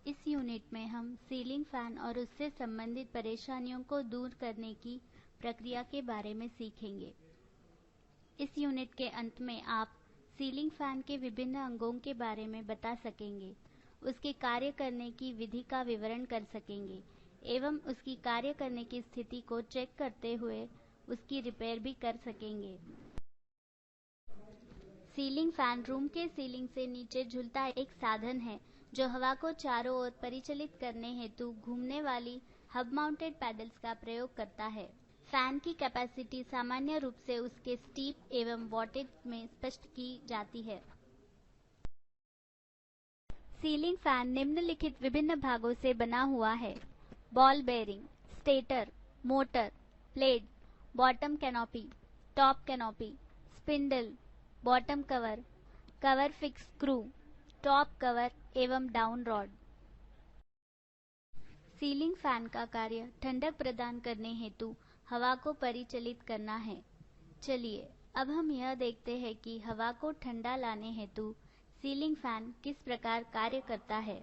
इस यूनिट में हम सीलिंग फैन और उससे संबंधित परेशानियों को दूर करने की प्रक्रिया के बारे में सीखेंगे। इस यूनिट के अंत में आप सीलिंग फैन के विभिन्न अंगों के बारे में बता सकेंगे, उसके कार्य करने की विधि का विवरण कर सकेंगे एवं उसकी कार्य करने की स्थिति को चेक करते हुए उसकी रिपेयर भी कर सकेंगे। सीलिंग फैन रूम के सीलिंग से नीचे झूलता एक साधन है जो हवा को चारों ओर परिचालित करने हेतु घूमने वाली हब माउंटेड पैडल्स का प्रयोग करता है। फैन की कैपेसिटी सामान्य रूप से उसके स्टीप एवं वॉटेज में स्पष्ट की जाती है। सीलिंग फैन निम्नलिखित विभिन्न भागों से बना हुआ है: ball bearing, stator, motor, plate, bottom canopy, top canopy, spindle, bottom cover, cover fix screw, top cover एवं डाउन रॉड। सीलिंग फैन का कार्य ठंडक प्रदान करने हेतु हवा को परिचालित करना है। चलिए अब हम यह देखते हैं कि हवा को ठंडा लाने हेतु सीलिंग फैन किस प्रकार कार्य करता है।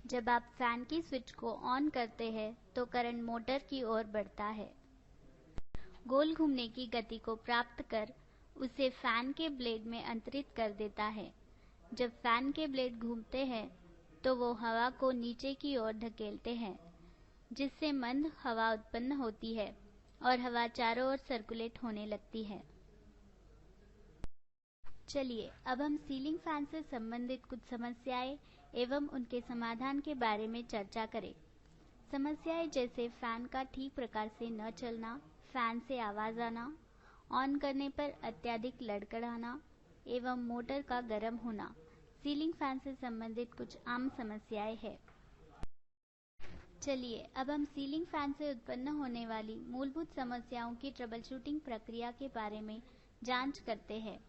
जब आप फैन की स्विच को ऑन करते हैं तो करंट मोटर की ओर बढ़ता है। गोल घूमने की गति को प्राप्त कर उसे फैन के ब्लेड में अंतरित कर देता है। जब फैन के ब्लेड घूमते हैं तो वो हवा को नीचे की ओर धकेलते हैं, जिससे मंद हवा उत्पन्न होती है और हवा चारों ओर सर्कुलेट होने लगती है। चलिए अब हम सीलिंग फैन से संबंधित कुछ समस्याएं एवं उनके समाधान के बारे में चर्चा करें। समस्याएं जैसे फैन का ठीक प्रकार से न चलना, फैन से आवाज आना, ऑन करने पर अत्यधिक लड़खड़ाना एवं मोटर का गर्म होना सीलिंग फैन से संबंधित कुछ आम समस्याएं हैं। चलिए अब हम सीलिंग फैन से उत्पन्न होने वाली मूलभूत समस्याओं की ट्रबल-शूटिंग प्रक्रिया के बारे में जांच करते हैं।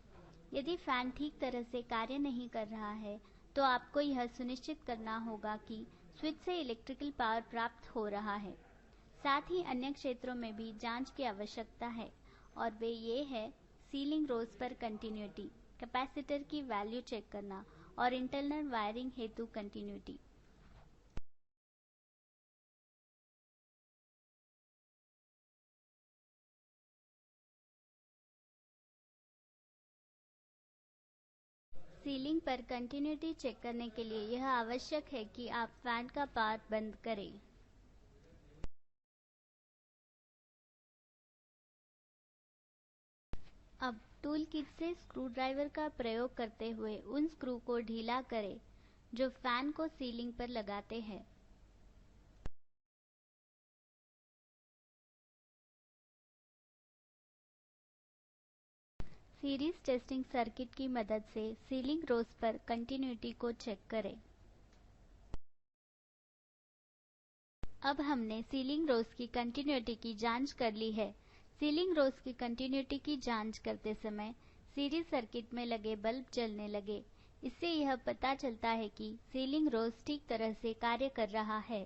यदि फैन ठीक तरह से कार्य नहीं कर रहा है तो आपको यह सुनिश्चित करना होगा कि स्विच से इलेक्ट्रिकल पावर प्राप्त हो रहा है। साथ ही अन्य क्षेत्रों में भी जांच की आवश्यकता है और वे ये है: सीलिंग रोज पर कंटिन्यूटी, कैपेसिटर की वैल्यू चेक करना और इंटरनल वायरिंग हेतु कंटिन्यूटी। सीलिंग पर कंटिन्यूटी चेक करने के लिए यह आवश्यक है कि आप फैन का पावर बंद करें। अब टूल किट से स्क्रू ड्राइवर का प्रयोग करते हुए उन स्क्रू को ढीला करें जो फैन को सीलिंग पर लगाते हैं। सीरीज टेस्टिंग सर्किट की मदद से सीलिंग रोज पर कंटिन्यूटी को चेक करें। अब हमने सीलिंग रोज की कंटिन्यूटी की जांच कर ली है। सीलिंग रोज की कंटिन्यूटी की जांच करते समय सीरीज सर्किट में लगे बल्ब जलने लगे। इससे यह पता चलता है कि सीलिंग रोज ठीक तरह से कार्य कर रहा है।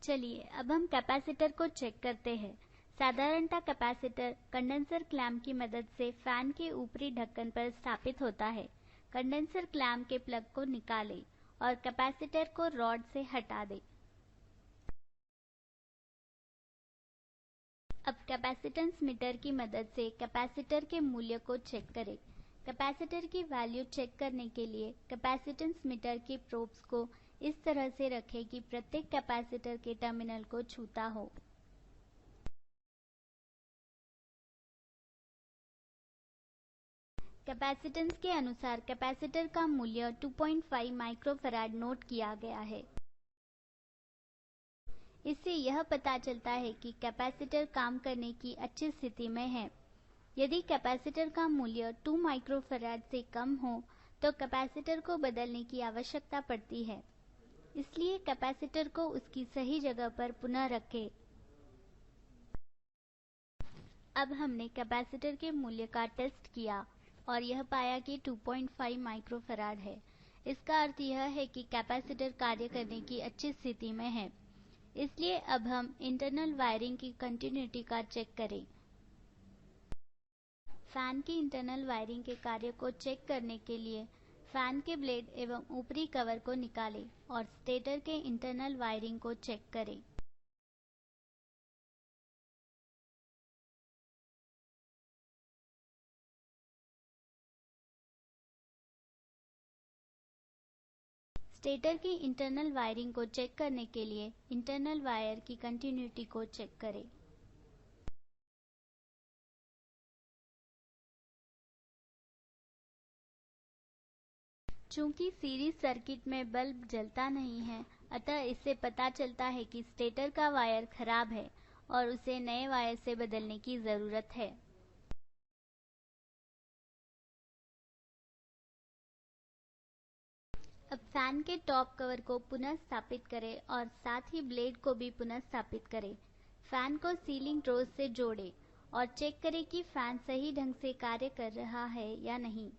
चलिए अब हम कैपेसिटर को चेक करते हैं। साधारणतः कैपेसिटर कंडेंसर क्लैंप की मदद से फैन के ऊपरी ढक्कन पर स्थापित होता है। कंडेंसर क्लैंप के प्लग को निकालें और कैपेसिटर को रॉड से हटा दें। अब कैपेसिटेंस मीटर की मदद से कैपेसिटर के मूल्य को चेक करें। कैपेसिटर की वैल्यू चेक करने के लिए कैपेसिटेंस मीटर की प्रोब्स को इस तरह से रखें कि प्रत्येक कैपेसिटर के टर्मिनल को छूता हो। कैपेसिटेंस के अनुसार कैपेसिटर का मूल्य 2.5 माइक्रोफैराड नोट किया गया है। इससे यह पता चलता है कि कैपेसिटर काम करने की अच्छी स्थिति में है। यदि कैपेसिटर का मूल्य 2 माइक्रोफैराड से कम हो तो कैपेसिटर को बदलने की आवश्यकता पड़ती है। इसलिए कैपेसिटर को उसकी सही जगह पर पुनः रखें। अब हमने कैपेसिटर के मूल्य का टेस्ट किया और यह पाया कि 2.5 माइक्रोफैराड है। इसका अर्थ यह है कि कैपेसिटर कार्य करने की अच्छी स्थिति में है। इसलिए अब हम इंटरनल वायरिंग की कंटिन्यूटी का चेक करें। फैन की इंटरनल वायरिंग के कार्य को चेक करने के लिए फैन के ब्लेड एवं ऊपरी कवर को निकालें और स्टेटर के इंटरनल वायरिंग को चेक करें। स्टेटर की इंटरनल वायरिंग को चेक करने के लिए इंटरनल वायर की कंटिन्यूटी को चेक करें। चूंकि सीरीज सर्किट में बल्ब जलता नहीं है, अतः इससे पता चलता है कि स्टेटर का वायर खराब है और उसे नए वायर से बदलने की ज़रूरत है। अब फैन के टॉप कवर को पुनः स्थापित करें और साथ ही ब्लेड को भी पुनः स्थापित करें। फैन को सीलिंग ट्रोज से जोड़ें और चेक करें कि फैन सही ढंग से कार्य कर रहा है या नहीं।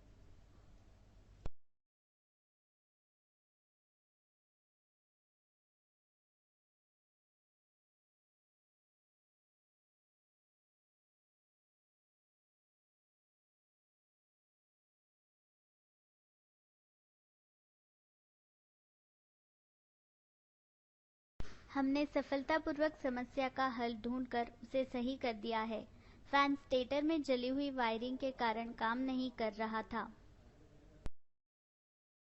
हमने सफलतापूर्वक समस्या का हल ढूंढकर उसे सही कर दिया है। फैन स्टेटर में जली हुई वायरिंग के कारण काम नहीं कर रहा था।